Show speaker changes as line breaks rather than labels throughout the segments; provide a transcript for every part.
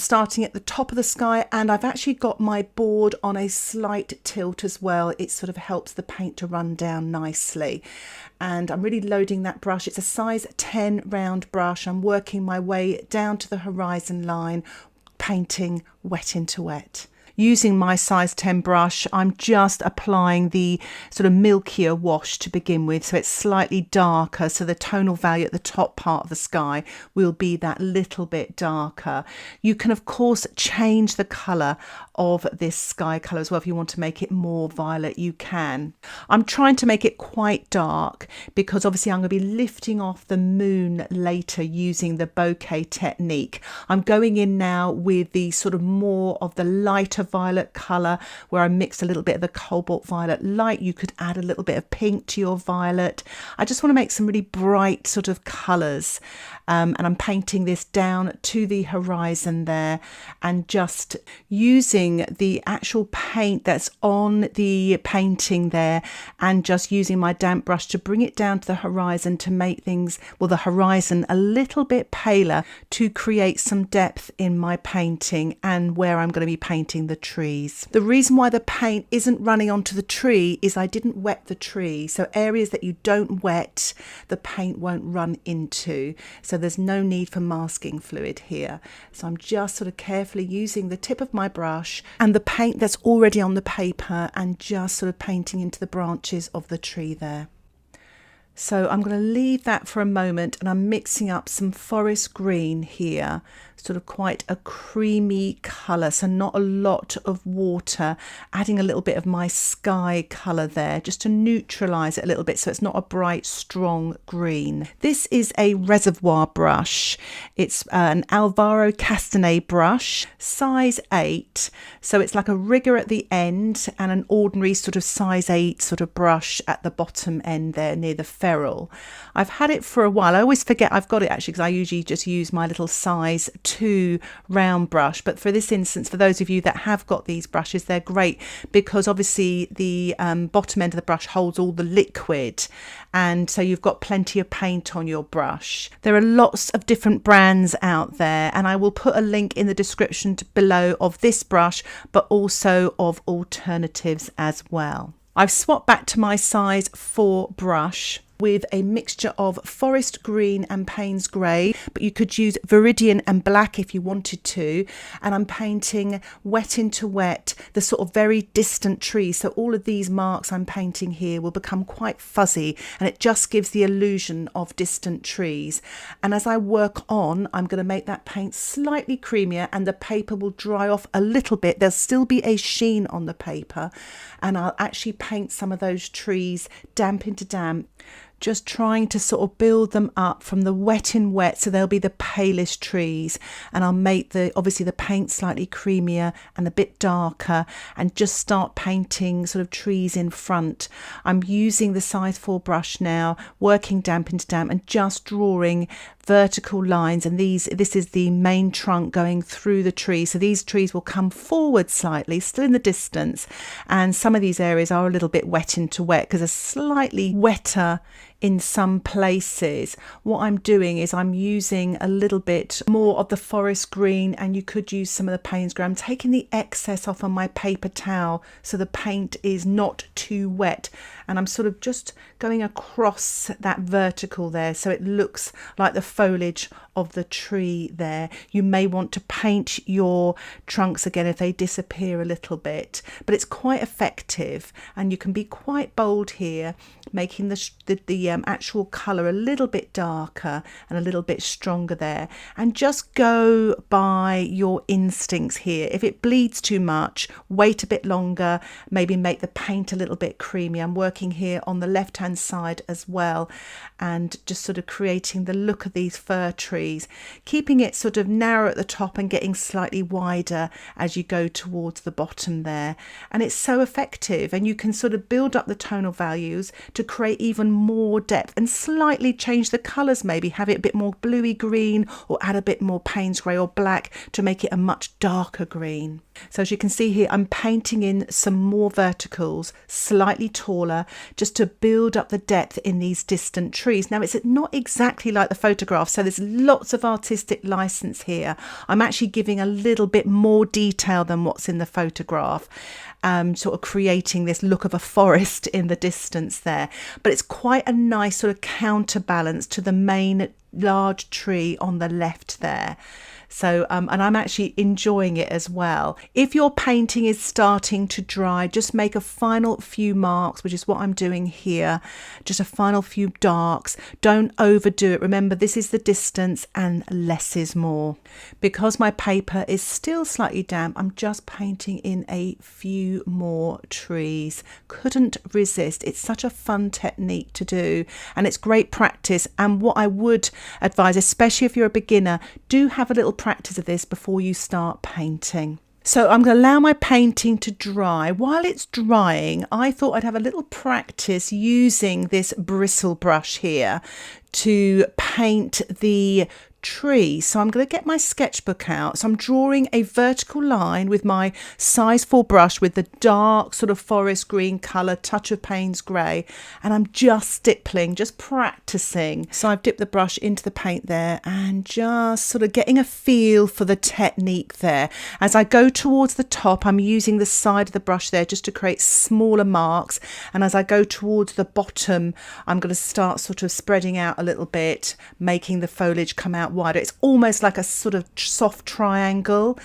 starting at the top of the sky, and I've actually got my board on a slight tilt as well. It sort of helps the paint to run down nicely. And I'm really loading that brush. It's a size 10 round brush. I'm working my way down to the horizon line, painting wet into wet. Using my size 10 brush, I'm just applying the sort of milkier wash to begin with, so it's slightly darker, so the tonal value at the top part of the sky will be that little bit darker. You can of course change the colour of this sky colour as well. If you want to make it more violet, you can. I'm trying to make it quite dark because obviously I'm going to be lifting off the moon later using the bokeh technique. I'm going in now with the sort of more of the lighter violet colour, where I mixed a little bit of the cobalt violet light. You could add a little bit of pink to your violet. I just want to make some really bright sort of colours, and I'm painting this down to the horizon there, and just using the actual paint that's on the painting there, and just using my damp brush to bring it down to the horizon to make things, well, the horizon a little bit paler, to create some depth in my painting and where I'm going to be painting the trees. The reason why the paint isn't running onto the tree is I didn't wet the tree, so areas that you don't wet, the paint won't run into, so there's no need for masking fluid here. So I'm just sort of carefully using the tip of my brush and the paint that's already on the paper and just sort of painting into the branches of the tree there. So I'm going to leave that for a moment, and I'm mixing up some forest green here, sort of quite a creamy colour, so not a lot of water, adding a little bit of my sky colour there just to neutralise it a little bit so it's not a bright strong green. This is a reservoir brush. It's an Alvaro Castagnet brush, size 8, so it's like a rigger at the end and an ordinary sort of size 8 sort of brush at the bottom end there near the ferrule. I've had it for a while. I always forget I've got it actually, because I usually just use my little size 2 round brush, but for this instance, for those of you that have got these brushes, they're great because obviously the bottom end of the brush holds all the liquid, and so you've got plenty of paint on your brush. There are lots of different brands out there, and I will put a link in the description below of this brush, but also of alternatives as well. I've swapped back to my size 4 brush with a mixture of forest green and Paynes grey, but you could use Viridian and black if you wanted to, and I'm painting wet into wet, the sort of very distant trees, so all of these marks I'm painting here will become quite fuzzy, and it just gives the illusion of distant trees. And as I work on, I'm going to make that paint slightly creamier, and the paper will dry off a little bit. There'll still be a sheen on the paper, and I'll actually paint some of those trees damp into damp, just trying to sort of build them up from the wet in wet, so they'll be the palest trees, and I'll make the obviously the paint slightly creamier and a bit darker, and just start painting sort of trees in front. I'm using the size 4 brush now, working damp into damp and just drawing vertical lines, and this is the main trunk going through the tree, so these trees will come forward slightly, still in the distance, and some of these areas are a little bit wet into wet because they're slightly wetter in some places. What I'm doing is I'm using a little bit more of the forest green, and you could use some of the Paynes grey. I'm taking the excess off on my paper towel so the paint is not too wet, and I'm sort of just going across that vertical there so it looks like the foliage of the tree there. You may want to paint your trunks again if they disappear a little bit, but it's quite effective, and you can be quite bold here, making the actual colour a little bit darker and a little bit stronger there, and just go by your instincts here. If it bleeds too much, wait a bit longer, maybe make the paint a little bit creamy. I'm working here on the left hand side as well, and just sort of creating the look of these fir trees, keeping it sort of narrow at the top and getting slightly wider as you go towards the bottom there. And it's so effective, and you can sort of build up the tonal values to create even more more depth and slightly change the colours, maybe have it a bit more bluey green or add a bit more Paynes grey or black to make it a much darker green. So as you can see here, I'm painting in some more verticals, slightly taller, just to build up the depth in these distant trees. Now, it's not exactly like the photograph, so there's lots of artistic license here. I'm actually giving a little bit more detail than what's in the photograph, sort of creating this look of a forest in the distance there. But it's quite a nice sort of counterbalance to the main large tree on the left there. So, and I'm actually enjoying it as well. If your painting is starting to dry, just make a final few marks, which is what I'm doing here. Just a final few darks. Don't overdo it. Remember, this is the distance and less is more. Because my paper is still slightly damp, I'm just painting in a few more trees. Couldn't resist. It's such a fun technique to do, and it's great practice. And what I would advise, especially if you're a beginner, do have a little practice of this before you start painting. So I'm going to allow my painting to dry. While it's drying, I thought I'd have a little practice using this bristle brush here to paint the tree. So I'm going to get my sketchbook out. So I'm drawing a vertical line with my size 4 brush with the dark sort of forest green colour, touch of Paynes grey, and I'm just stippling, just practicing. So I've dipped the brush into the paint there and just sort of getting a feel for the technique there. As I go towards the top, I'm using the side of the brush there just to create smaller marks, and as I go towards the bottom, I'm going to start sort of spreading out a little bit, making the foliage come out wider. It's almost like a sort of soft triangle,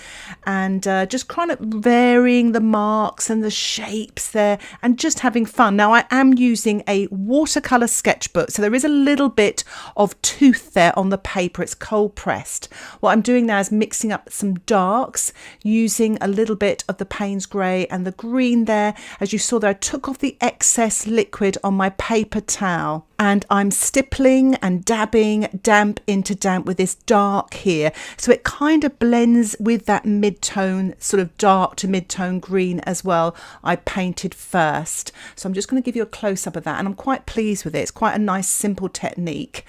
and just kind of varying the marks and the shapes there and just having fun. Now, I am using a watercolour sketchbook, so there is a little bit of tooth there on the paper. It's cold pressed. What I'm doing now is mixing up some darks, using a little bit of the Paynes grey and the green there. As you saw there, I took off the excess liquid on my paper towel, and I'm stippling and dabbing damp into damp with this dark here, so it kind of blends with that mid-tone, sort of dark to mid-tone green as well I painted first. So I'm just going to give you a close-up of that, and I'm quite pleased with it. It's quite a nice simple technique.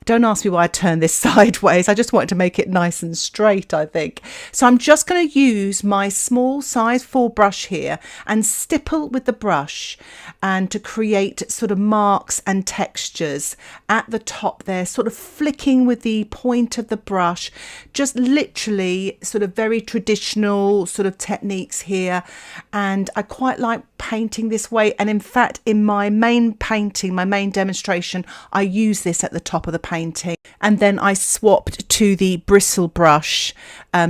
Don't ask me why I turned this sideways. I just wanted to make it nice and straight, I think. So I'm just going to use my small size 4 brush here and stipple with the brush, and to create sort of marks and textures at the top there, sort of flicking with the point of the brush, just literally sort of very traditional sort of techniques here. And I quite like painting this way, and in fact in my main painting, my main demonstration, I use this at the top of the painting, and then I swapped to the bristle brush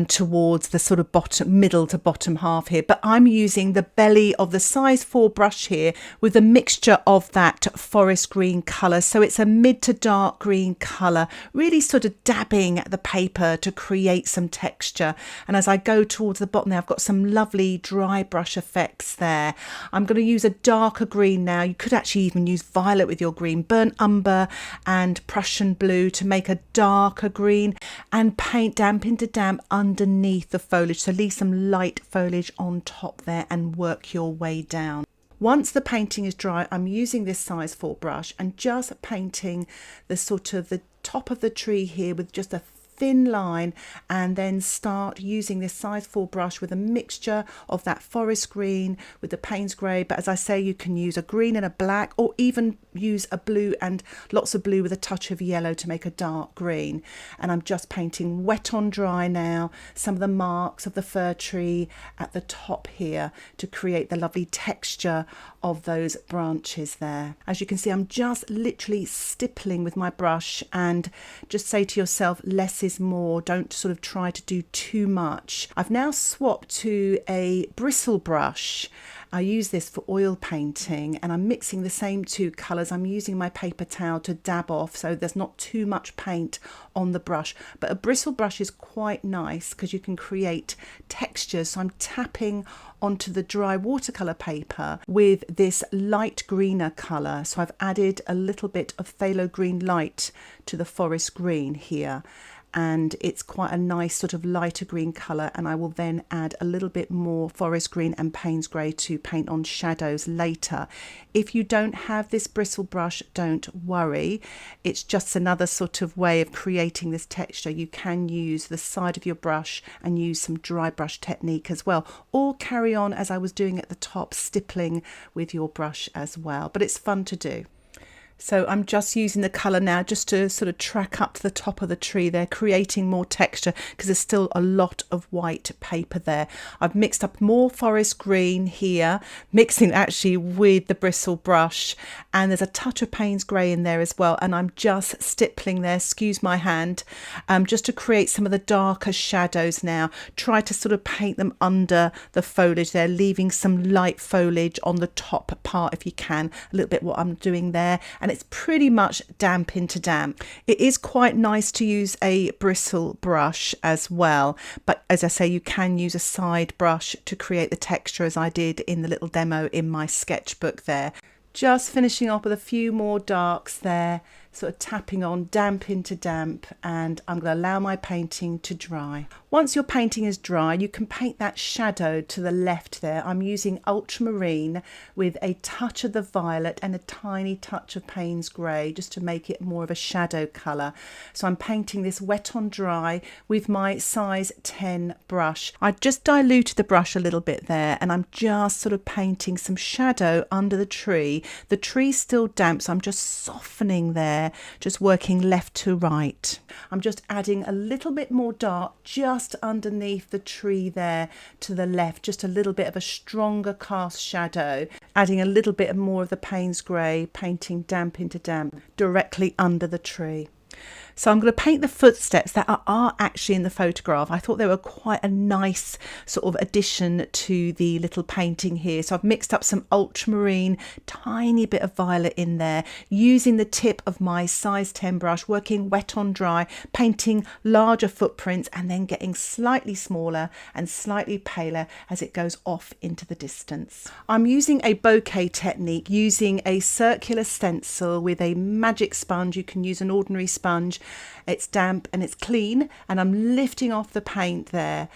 towards the sort of bottom, middle to bottom half here. But I'm using the belly of the size 4 brush here with a mixture of that forest green colour, so it's a mid to dark green colour, really sort of dabbing at the paper to create some texture. And as I go towards the bottom there, I've got some lovely dry brush effects there. I'm going to use a darker green now. You could actually even use violet with your green, burnt umber and Prussian blue to make a darker green, and paint damp into damp underneath the foliage. So leave some light foliage on top there and work your way down. Once the painting is dry, I'm using this size 4 brush and just painting the sort of the top of the tree here with just a thin line, and then start using this size 4 brush with a mixture of that forest green with the Paynes grey. But as I say, you can use a green and a black, or even use a blue and lots of blue with a touch of yellow to make a dark green. And I'm just painting wet on dry now some of the marks of the fir tree at the top here to create the lovely texture of those branches there. As you can see, I'm just literally stippling with my brush, and just say to yourself, less is more. Don't sort of try to do too much. I've now swapped to a bristle brush. I use this for oil painting, and I'm mixing the same 2 colours. I'm using my paper towel to dab off so there's not too much paint on the brush. But a bristle brush is quite nice because you can create textures. So I'm tapping onto the dry watercolour paper with this light greener colour. So I've added a little bit of phthalo green light to the forest green here. and it's quite a nice sort of lighter green colour, and I will then add a little bit more forest green and Paynes grey to paint on shadows later. If you don't have this bristle brush, don't worry, it's just another sort of way of creating this texture. You can use the side of your brush and use some dry brush technique as well, or carry on as I was doing at the top, stippling with your brush as well, but it's fun to do. So I'm just using the colour now just to sort of track up to the top of the tree there, creating more texture because there's still a lot of white paper there. I've mixed up more forest green here, mixing actually with the bristle brush, and there's a touch of Paynes grey in there as well, and I'm just stippling there, excuse my hand, just to create some of the darker shadows now. Try to sort of paint them under the foliage there, leaving some light foliage on the top part if you can, a little bit what I'm doing there. And it's pretty much damp into damp. It is quite nice to use a bristle brush as well, but as I say, you can use a side brush to create the texture as I did in the little demo in my sketchbook there. Just finishing off with a few more darks there, sort of tapping on damp into damp, and I'm going to allow my painting to dry. Once your painting is dry, you can paint that shadow to the left there. I'm using ultramarine with a touch of the violet and a tiny touch of Paynes grey just to make it more of a shadow colour. So I'm painting this wet on dry with my size 10 brush. I just diluted the brush a little bit there, and I'm just sort of painting some shadow under the tree. The tree's still damp, so I'm just softening there, just working left to right. I'm just adding a little bit more dark just underneath the tree there to the left, just a little bit of a stronger cast shadow, adding a little bit more of the Paynes grey, painting damp into damp directly under the tree. So I'm going to paint the footsteps that are actually in the photograph. I thought they were quite a nice sort of addition to the little painting here. So I've mixed up some ultramarine, tiny bit of violet in there, using the tip of my size 10 brush, working wet on dry, painting larger footprints and then getting slightly smaller and slightly paler as it goes off into the distance. I'm using a bouquet technique, using a circular stencil with a magic sponge. You can use an ordinary sponge. It's damp and it's clean, and I'm lifting off the paint there,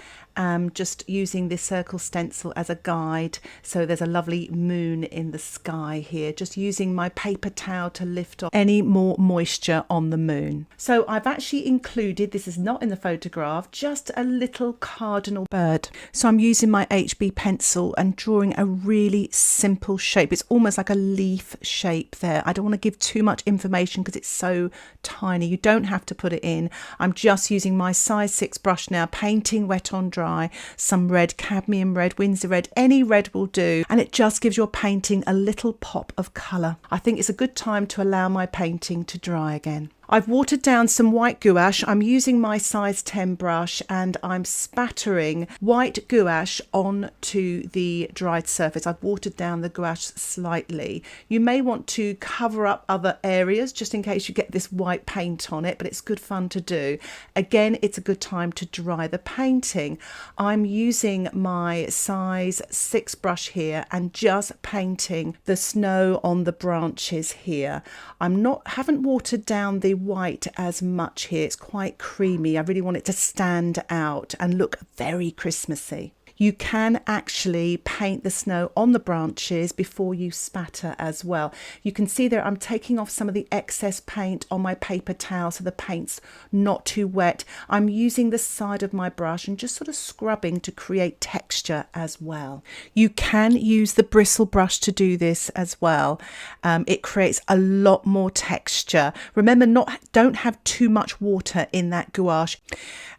just using this circle stencil as a guide. So there's a lovely moon in the sky here, just using my paper towel to lift off any more moisture on the moon. So I've actually included, this is not in the photograph, just a little cardinal bird. So I'm using my HB pencil and drawing a really simple shape. It's almost like a leaf shape there. I don't want to give too much information because it's so tiny. You don't have to put it in. I'm just using my size 6 brush now, painting wet on dry, some red, cadmium red, Winsor Red, any red will do, and it just gives your painting a little pop of colour. I think it's a good time to allow my painting to dry again. I've watered down some white gouache. I'm using my size 10 brush and I'm spattering white gouache onto the dried surface. I've watered down the gouache slightly. You may want to cover up other areas just in case you get this white paint on it, but it's good fun to do. Again, it's a good time to dry the painting. I'm using my size 6 brush here and just painting the snow on the branches here. Haven't watered down the white as much here. It's quite creamy. I really want it to stand out and look very Christmassy. You can actually paint the snow on the branches before you spatter as well. You can see there I'm taking off some of the excess paint on my paper towel so the paint's not too wet. I'm using the side of my brush and just sort of scrubbing to create texture as well. You can use the bristle brush to do this as well. It creates a lot more texture. Remember, don't have too much water in that gouache.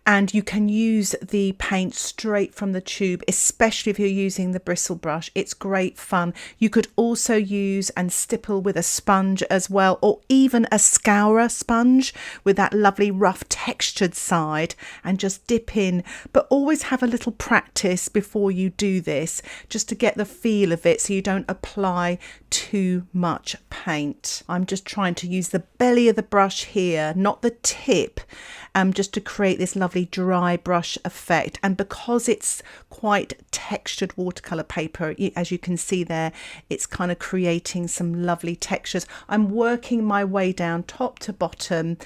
And you can use the paint straight from the tube, especially if you're using the bristle brush. It's great fun. You could also use and stipple with a sponge as well, or even a scourer sponge with that lovely rough textured side, and just dip in. But always have a little practice before you do this, just to get the feel of it so you don't apply too much paint. I'm just trying to use the belly of the brush here, not the tip, just to create this lovely dry brush effect. And because it's quite textured watercolor paper. As you can see there, it's kind of creating some lovely textures. I'm working my way down top to bottom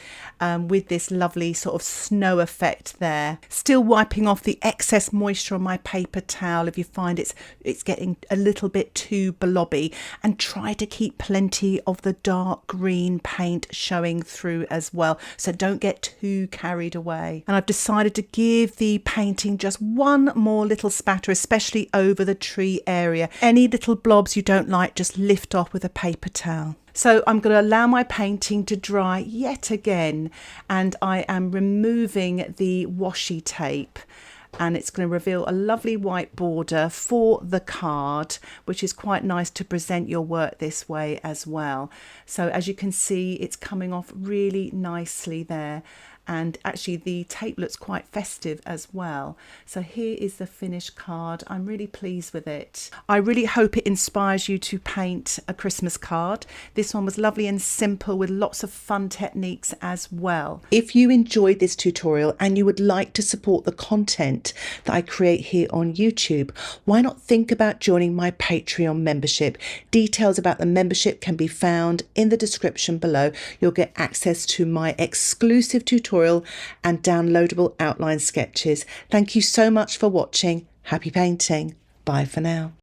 with this lovely sort of snow effect there. Still wiping off the excess moisture on my paper towel if you find it's getting a little bit too blobby, and try to keep plenty of the dark green paint showing through as well, so don't get too carried away. And I've decided to give the painting just one more little spatter, especially over the tree area. Any little blobs you don't like, just lift off with a paper towel. So I'm going to allow my painting to dry yet again, and I am removing the washi tape, and it's going to reveal a lovely white border for the card, which is quite nice to present your work this way as well. So as you can see, it's coming off really nicely there. And actually the tape looks quite festive as well. So here is the finished card. I'm really pleased with it. I really hope it inspires you to paint a Christmas card. This one was lovely and simple with lots of fun techniques as well. If you enjoyed this tutorial and you would like to support the content that I create here on YouTube, why not think about joining my Patreon membership? Details about the membership can be found in the description below. You'll get access to my exclusive tutorial and downloadable outline sketches. Thank you so much for watching. Happy painting. Bye for now.